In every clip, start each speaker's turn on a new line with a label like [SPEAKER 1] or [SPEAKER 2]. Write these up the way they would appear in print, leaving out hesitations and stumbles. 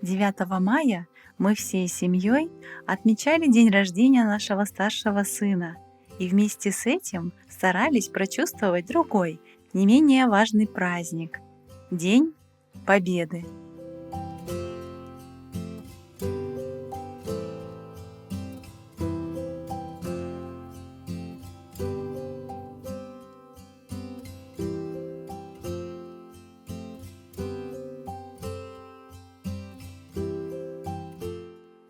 [SPEAKER 1] 9 мая мы всей семьей отмечали день рождения нашего старшего сына и вместе с этим старались прочувствовать другой, не менее важный праздник — День Победы.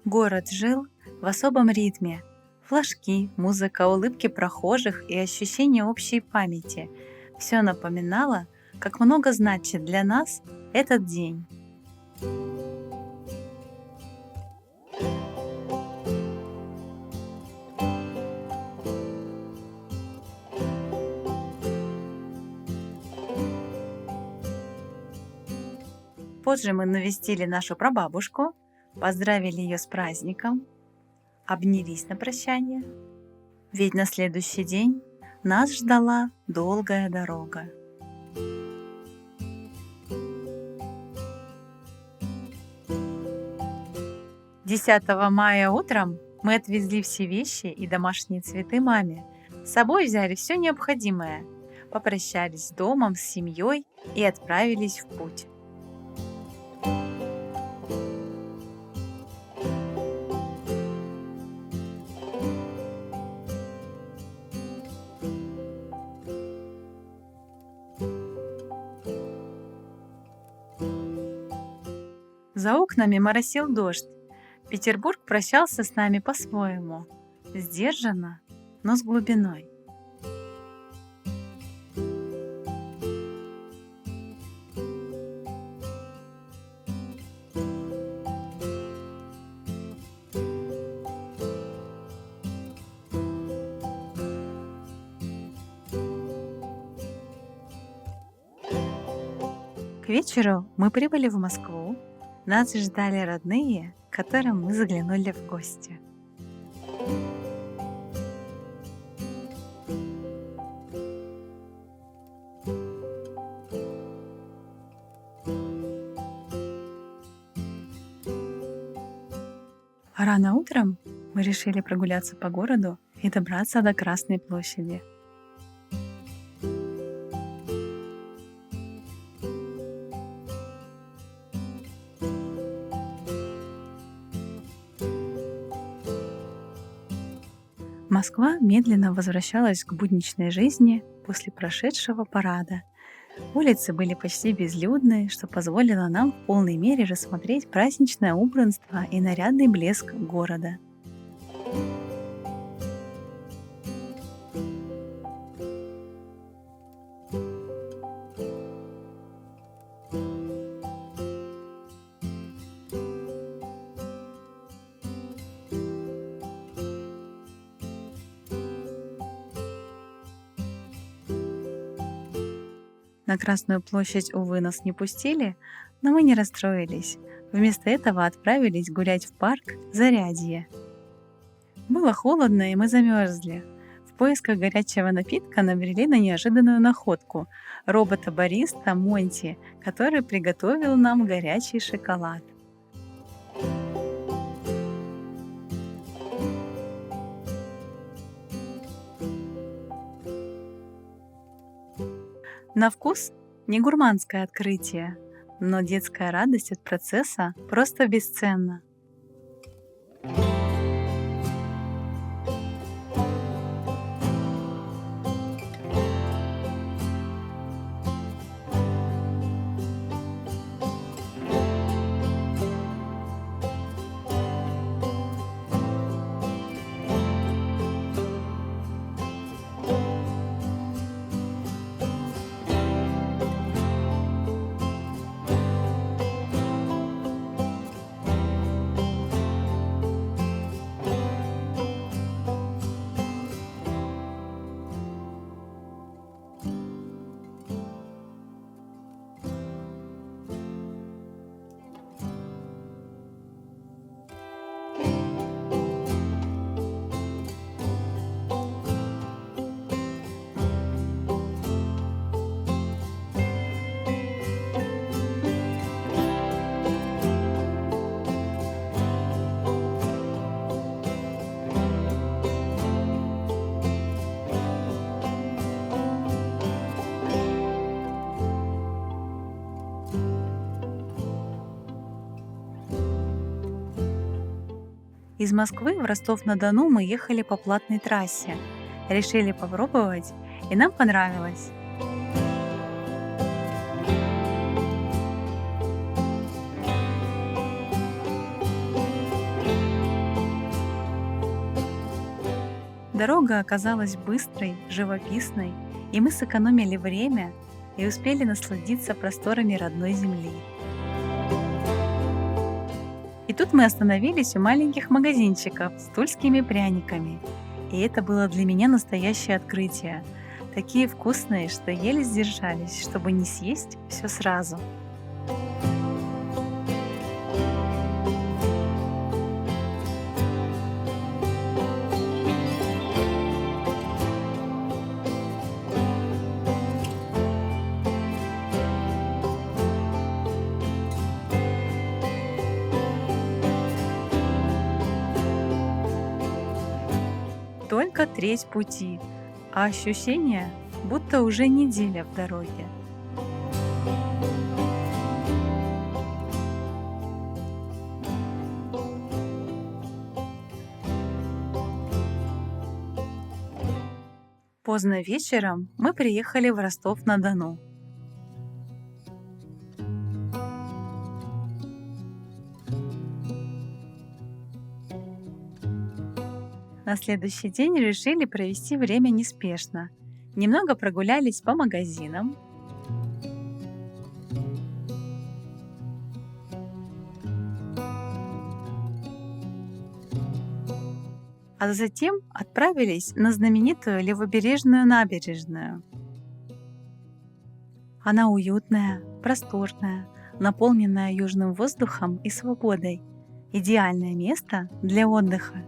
[SPEAKER 1] Город жил в особом ритме. Флажки, музыка, улыбки прохожих и ощущение общей памяти — все напоминало, как много значит для нас этот день. Позже мы навестили нашу прабабушку, поздравили ее с праздником, обнялись на прощание, ведь на следующий день нас ждала долгая дорога. Десятого мая утром мы отвезли все вещи и домашние цветы маме. С собой взяли все необходимое, попрощались с домом, с семьей и отправились в путь. За окнами моросил дождь. Петербург прощался с нами по-своему, сдержанно, но с глубиной. К вечеру мы прибыли в Москву. Нас ждали родные, к которым мы заглянули в гости. Рано утром мы решили прогуляться по городу и добраться до Красной площади. Москва медленно возвращалась к будничной жизни после прошедшего парада. Улицы были почти безлюдны, что позволило нам в полной мере рассмотреть праздничное убранство и нарядный блеск города. На Красную площадь, увы, нас не пустили, но мы не расстроились. Вместо этого отправились гулять в парк Зарядье. Было холодно, и мы замерзли. В поисках горячего напитка набрели на неожиданную находку — робота-бариста Монти, который приготовил нам горячий шоколад. На вкус не гурманское открытие, но детская радость от процесса просто бесценна. Из Москвы в Ростов-на-Дону мы ехали по платной трассе. Решили попробовать, и нам понравилось. Дорога оказалась быстрой, живописной, и мы сэкономили время и успели насладиться просторами родной земли. И тут мы остановились у маленьких магазинчиков с тульскими пряниками. И это было для меня настоящее открытие. Такие вкусные, что еле сдержались, чтобы не съесть все сразу. Только треть пути, а ощущение, будто уже неделя в дороге. Поздно вечером мы приехали в Ростов-на-Дону. На следующий день решили провести время неспешно. Немного прогулялись по магазинам, а затем отправились на знаменитую Левобережную набережную. Она уютная, просторная, наполненная южным воздухом и свободой. Идеальное место для отдыха.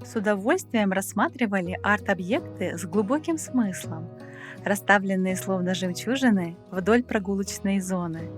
[SPEAKER 1] С удовольствием рассматривали арт-объекты с глубоким смыслом, расставленные словно жемчужины вдоль прогулочной зоны.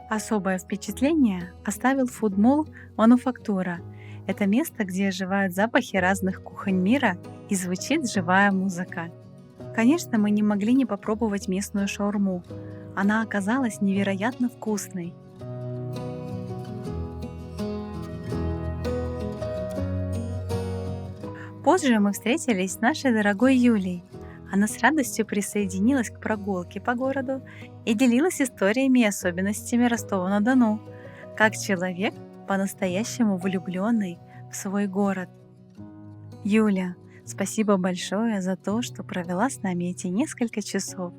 [SPEAKER 1] Особое впечатление оставил фудмолл «Мануфактура». Это место, где оживают запахи разных кухонь мира и звучит живая музыка. Конечно, мы не могли не попробовать местную шаурму. Она оказалась невероятно вкусной. Позже мы встретились с нашей дорогой Юлей. Она с радостью присоединилась к прогулке по городу и делилась историями и особенностями Ростова-на-Дону, как человек, по-настоящему влюбленный в свой город. Юля, спасибо большое за то, что провела с нами эти несколько часов,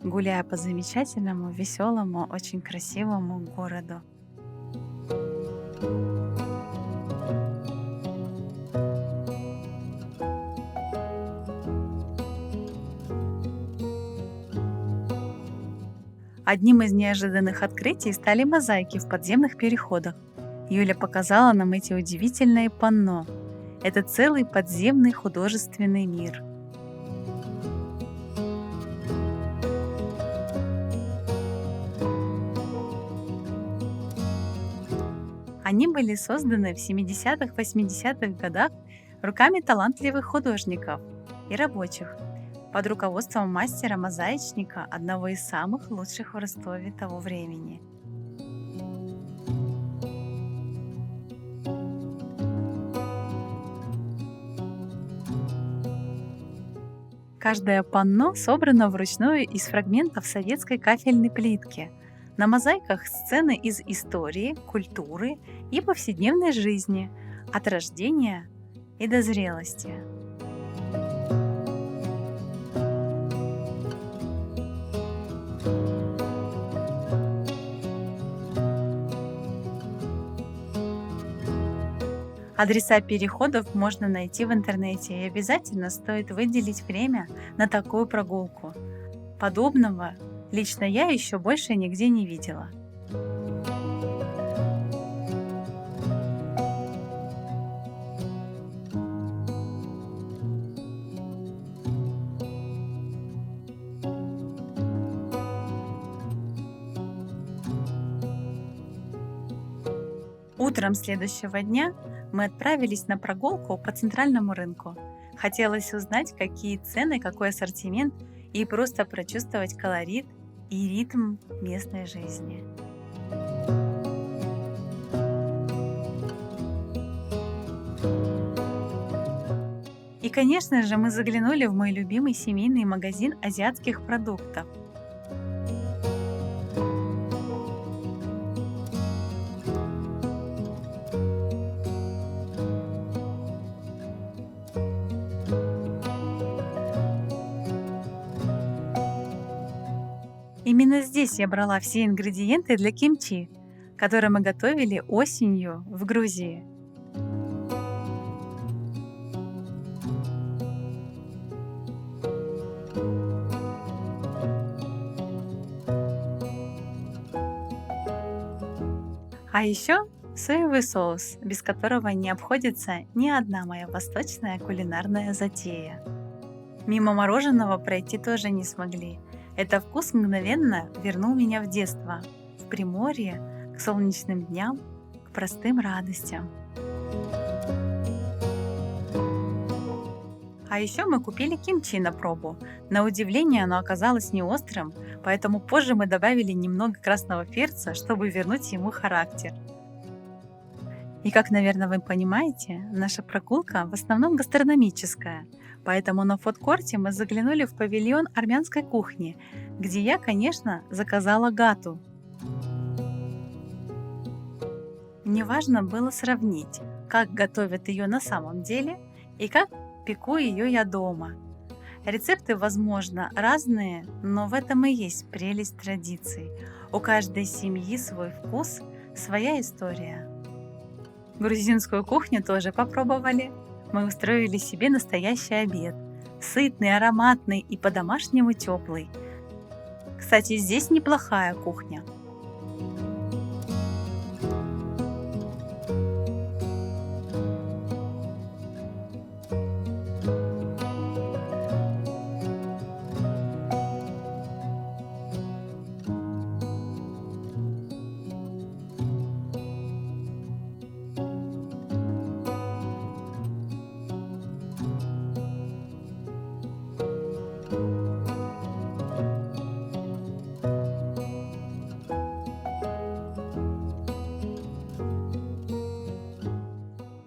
[SPEAKER 1] гуляя по замечательному, веселому, очень красивому городу. Одним из неожиданных открытий стали мозаики в подземных переходах. Юля показала нам эти удивительные панно. Это целый подземный художественный мир. Они были созданы в 70-80-х годах руками талантливых художников и рабочих под руководством мастера-мозаичника, одного из самых лучших в Ростове того времени. Каждое панно собрано вручную из фрагментов советской кафельной плитки. На мозаиках сцены из истории, культуры и повседневной жизни, от рождения и до зрелости. Адреса переходов можно найти в интернете, и обязательно стоит выделить время на такую прогулку. Подобного лично я еще больше нигде не видела. Утром следующего дня мы отправились на прогулку по центральному рынку. Хотелось узнать, какие цены, какой ассортимент и просто прочувствовать колорит и ритм местной жизни. И, конечно же, мы заглянули в мой любимый семейный магазин азиатских продуктов. Именно здесь я брала все ингредиенты для кимчи, которые мы готовили осенью в Грузии. А еще соевый соус, без которого не обходится ни одна моя восточная кулинарная затея. Мимо мороженого пройти тоже не смогли. Этот вкус мгновенно вернул меня в детство, в Приморье, к солнечным дням, к простым радостям. А еще мы купили кимчи на пробу. На удивление оно оказалось не острым, поэтому позже мы добавили немного красного перца, чтобы вернуть ему характер. И как, наверное, вы понимаете, наша прогулка в основном гастрономическая, поэтому на фудкорте мы заглянули в павильон армянской кухни, где я, конечно, заказала гату. Мне важно было сравнить, как готовят ее на самом деле и как пеку ее я дома. Рецепты, возможно, разные, но в этом и есть прелесть традиций. У каждой семьи свой вкус, своя история. Грузинскую кухню тоже попробовали. Мы устроили себе настоящий обед. Сытный, ароматный и по-домашнему теплый. Кстати, здесь неплохая кухня.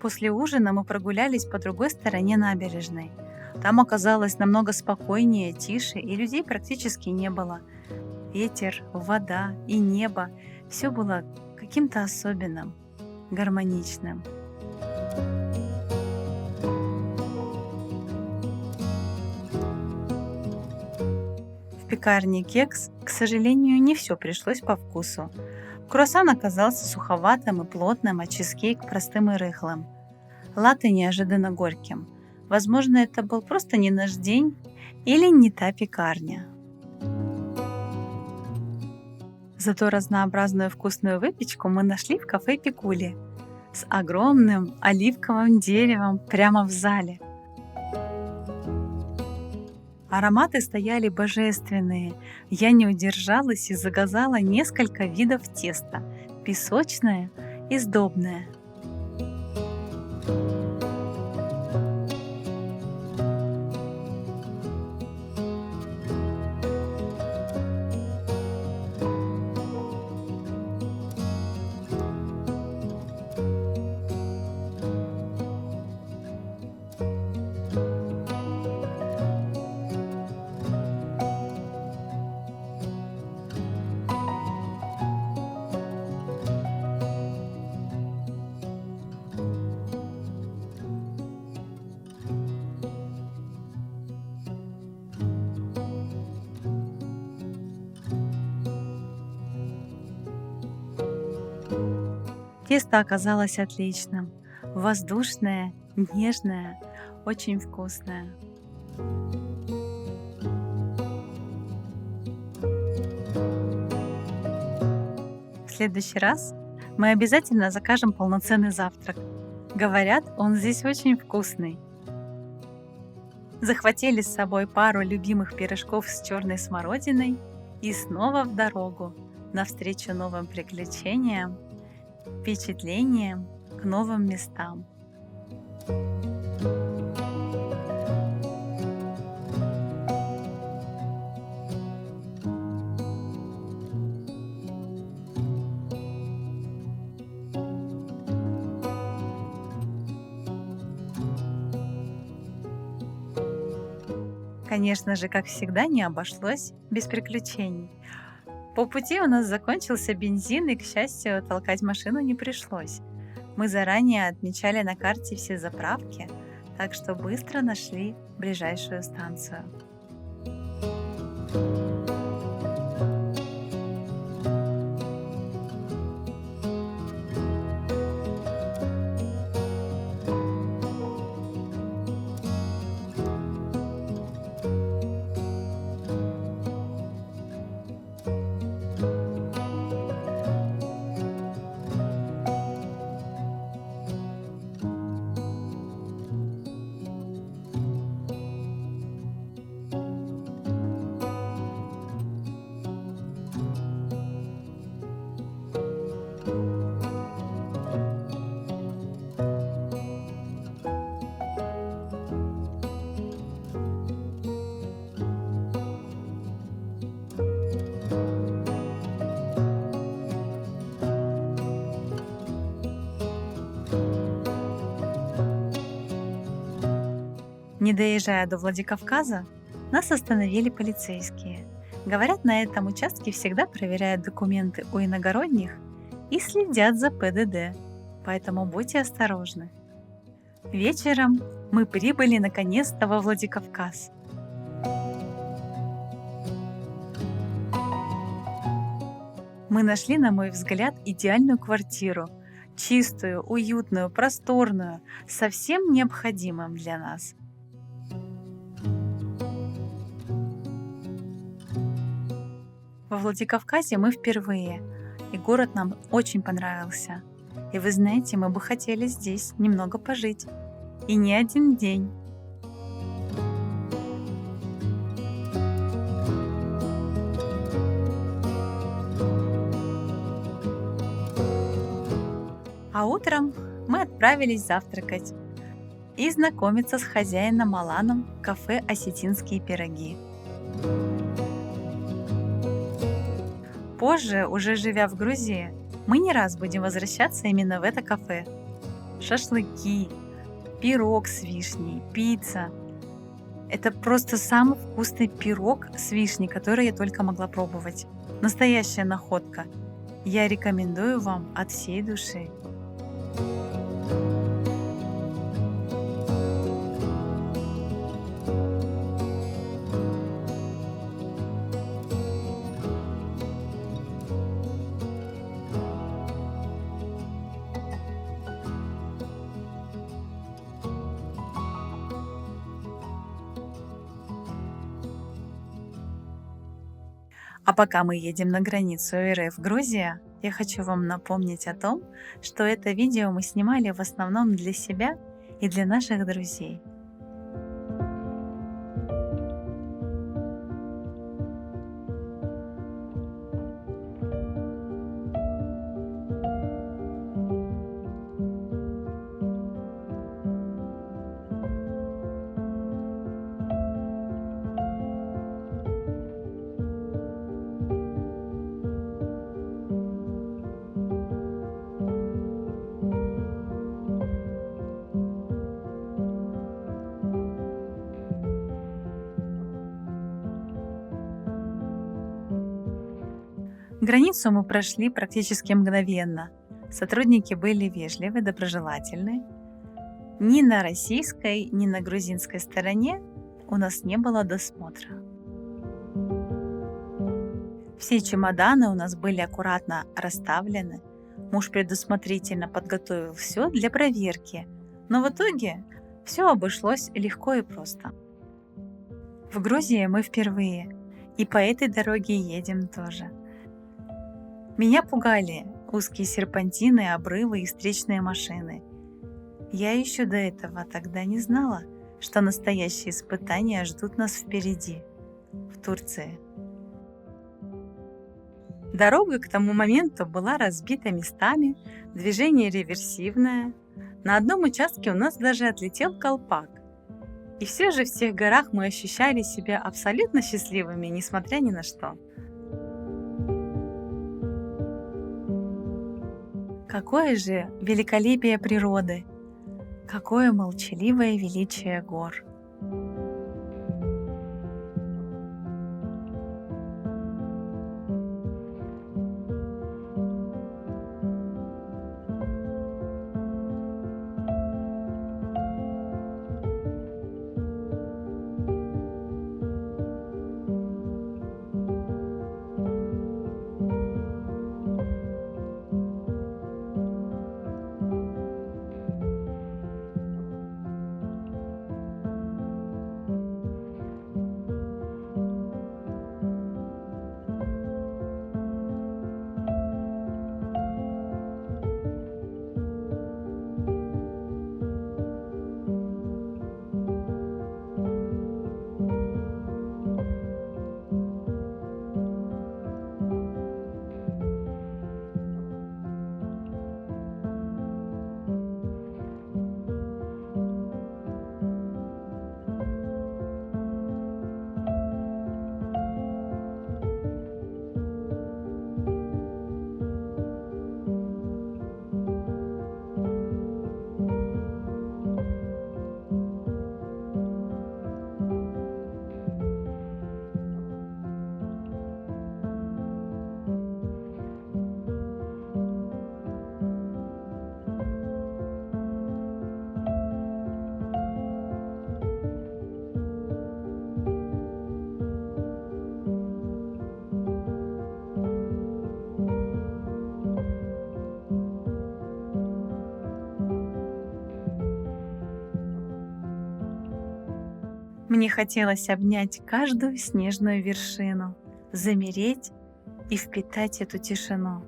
[SPEAKER 1] После ужина мы прогулялись по другой стороне набережной. Там оказалось намного спокойнее, тише, и людей практически не было. Ветер, вода и небо – все было каким-то особенным, гармоничным. В пекарне «Кекс», к сожалению, не все пришлось по вкусу. Круассан оказался суховатым и плотным, а чизкейк простым и рыхлым. Латте неожиданно горьким. Возможно, это был просто не наш день или не та пекарня. Зато разнообразную вкусную выпечку мы нашли в кафе «Пикули» с огромным оливковым деревом прямо в зале. Ароматы стояли божественные. Я не удержалась и заказала несколько видов теста – песочное и сдобное. Тесто оказалось отличным, воздушное, нежное, очень вкусное. В следующий раз мы обязательно закажем полноценный завтрак. Говорят, он здесь очень вкусный. Захватили с собой пару любимых пирожков с черной смородиной и снова в дорогу, навстречу новым приключениям, впечатлениям, к новым местам. Конечно же, как всегда, не обошлось без приключений. По пути у нас закончился бензин, и, к счастью, толкать машину не пришлось. Мы заранее отмечали на карте все заправки, так что быстро нашли ближайшую станцию. Не доезжая до Владикавказа, нас остановили полицейские. Говорят, на этом участке всегда проверяют документы у иногородних и следят за ПДД, поэтому будьте осторожны. Вечером мы прибыли наконец-то во Владикавказ. Мы нашли, на мой взгляд, идеальную квартиру, чистую, уютную, просторную, со всем необходимым для нас. Во Владикавказе мы впервые, и город нам очень понравился. И вы знаете, мы бы хотели здесь немного пожить. И не один день. А утром мы отправились завтракать и знакомиться с хозяином Аланом кафе «Осетинские пироги». Позже, уже живя в Грузии, мы не раз будем возвращаться именно в это кафе. Шашлыки, пирог с вишней, пицца. Это просто самый вкусный пирог с вишней, который я только могла пробовать. Настоящая находка. Я рекомендую вам от всей души. А пока мы едем на границу РФ-Грузия, я хочу вам напомнить о том, что это видео мы снимали в основном для себя и для наших друзей. Границу мы прошли практически мгновенно. Сотрудники были вежливы, доброжелательны. Ни на российской, ни на грузинской стороне у нас не было досмотра. Все чемоданы у нас были аккуратно расставлены, Муж предусмотрительно подготовил все для проверки, но в итоге все обошлось легко и просто. В Грузии мы впервые, и по этой дороге едем тоже. Меня пугали узкие серпантины, обрывы и встречные машины. Я еще до этого тогда не знала, что настоящие испытания ждут нас впереди, в Турции. Дорога к тому моменту была разбита местами, движение реверсивное. На одном участке у нас даже отлетел колпак. И все же в тех горах мы ощущали себя абсолютно счастливыми, несмотря ни на что. Какое же великолепие природы! Какое молчаливое величие гор! Мне хотелось обнять каждую снежную вершину, замереть и впитать эту тишину.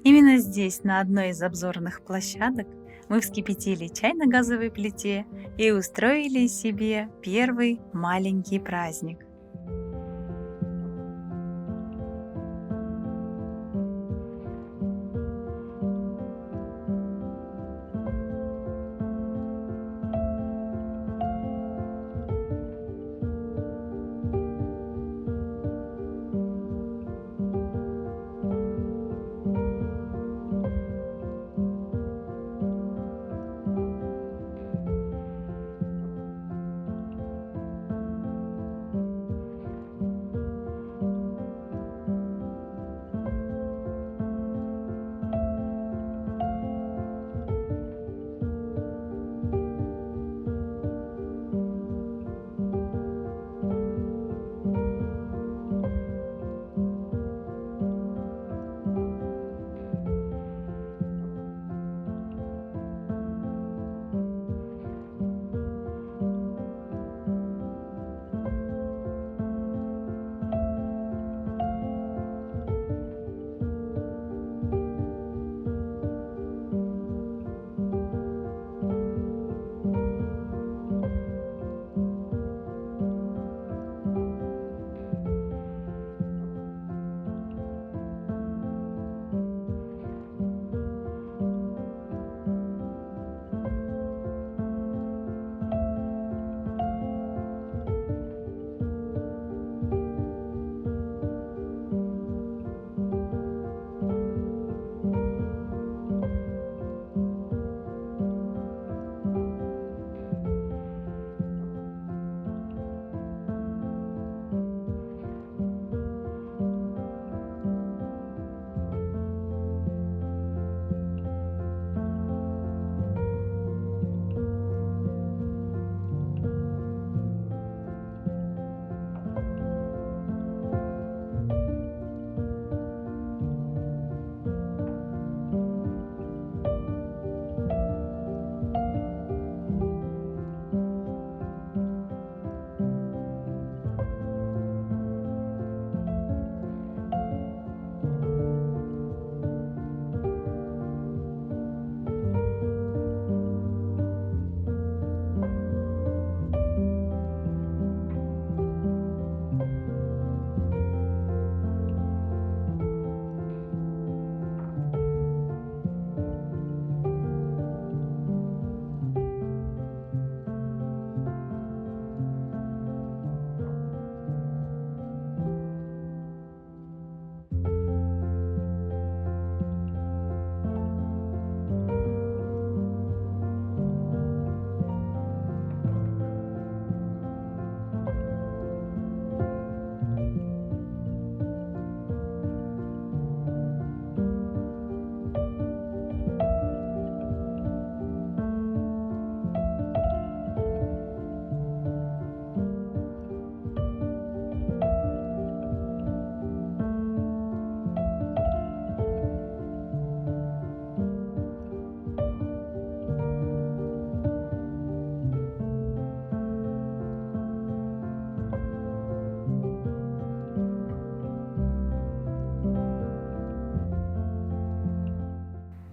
[SPEAKER 1] Именно здесь, на одной из обзорных площадок, мы вскипятили чай на газовой плите и устроили себе первый маленький праздник.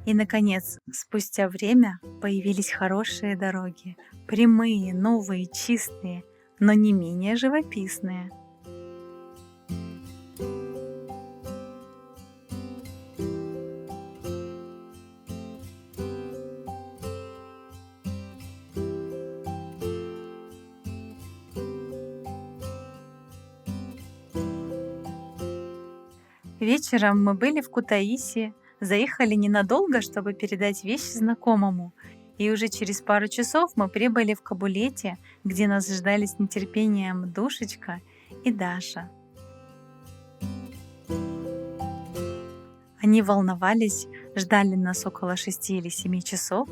[SPEAKER 1] И, наконец, спустя время появились хорошие дороги, прямые, новые, чистые, но не менее живописные. Вечером мы были в Кутаиси, заехали ненадолго, чтобы передать вещи знакомому, и уже через пару часов мы прибыли в Кабулете, где нас ждали с нетерпением Душечка и Даша. Они волновались, ждали нас около 6 или 7 часов.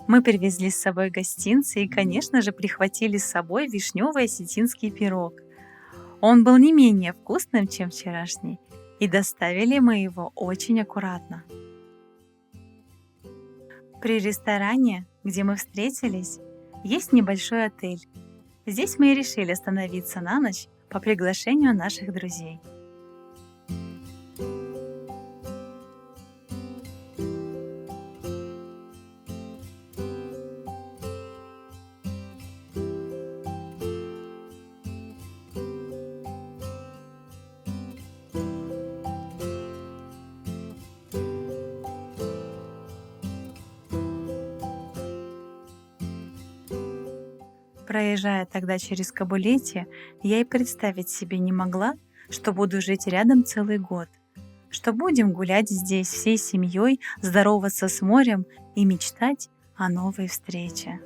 [SPEAKER 1] Мы привезли с собой гостинцы и, конечно же, прихватили с собой вишневый осетинский пирог. Он был не менее вкусным, чем вчерашний, и доставили мы его очень аккуратно. При ресторане, где мы встретились, есть небольшой отель. Здесь мы и решили остановиться на ночь по приглашению наших друзей. Проезжая тогда через Кабулете, я и представить себе не могла, что буду жить рядом целый год, что будем гулять здесь всей семьей, здороваться с морем и мечтать о новой встрече.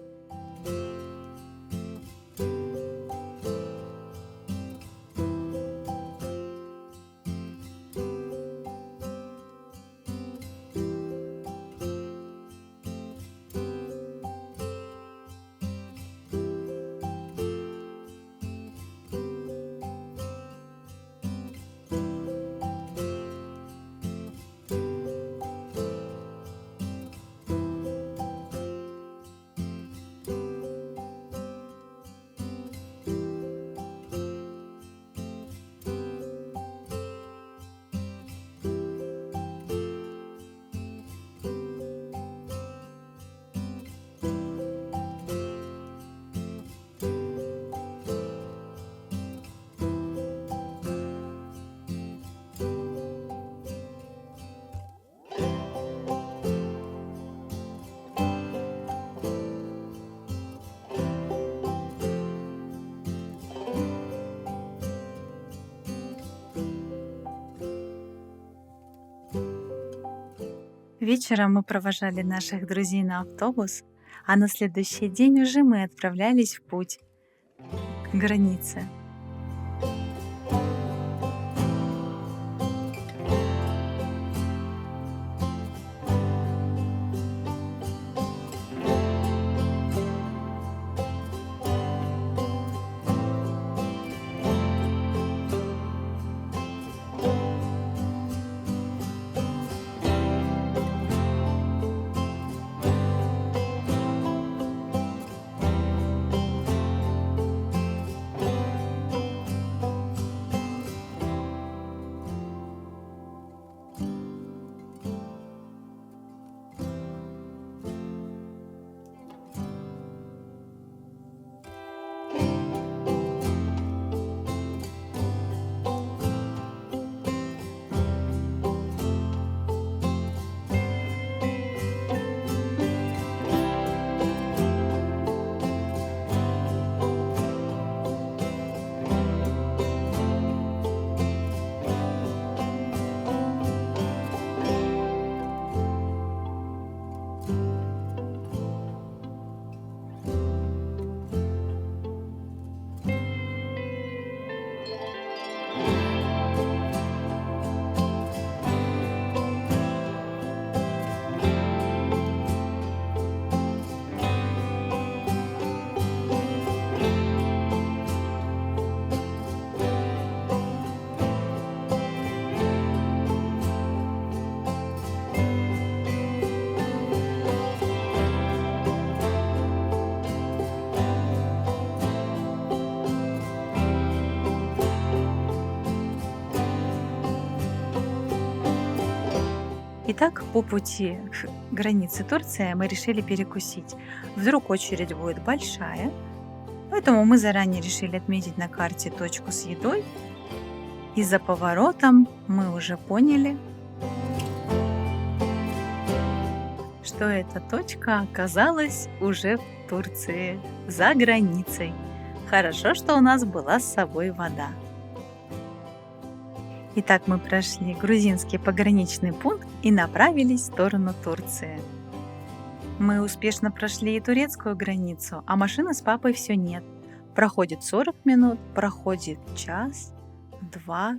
[SPEAKER 1] Вечером мы провожали наших друзей на автобус, а на следующий день уже мы отправлялись в путь к границе. Итак, по пути к границе Турции мы решили перекусить. Вдруг очередь будет большая, поэтому мы заранее решили отметить на карте точку с едой. И за поворотом мы уже поняли, что эта точка оказалась уже в Турции, за границей. Хорошо, что у нас была с собой вода. Итак, мы прошли грузинский пограничный пункт и направились в сторону Турции. Мы успешно прошли и турецкую границу, а машины с папой все нет. Проходит 40 минут, проходит час, два,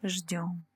[SPEAKER 1] ждем.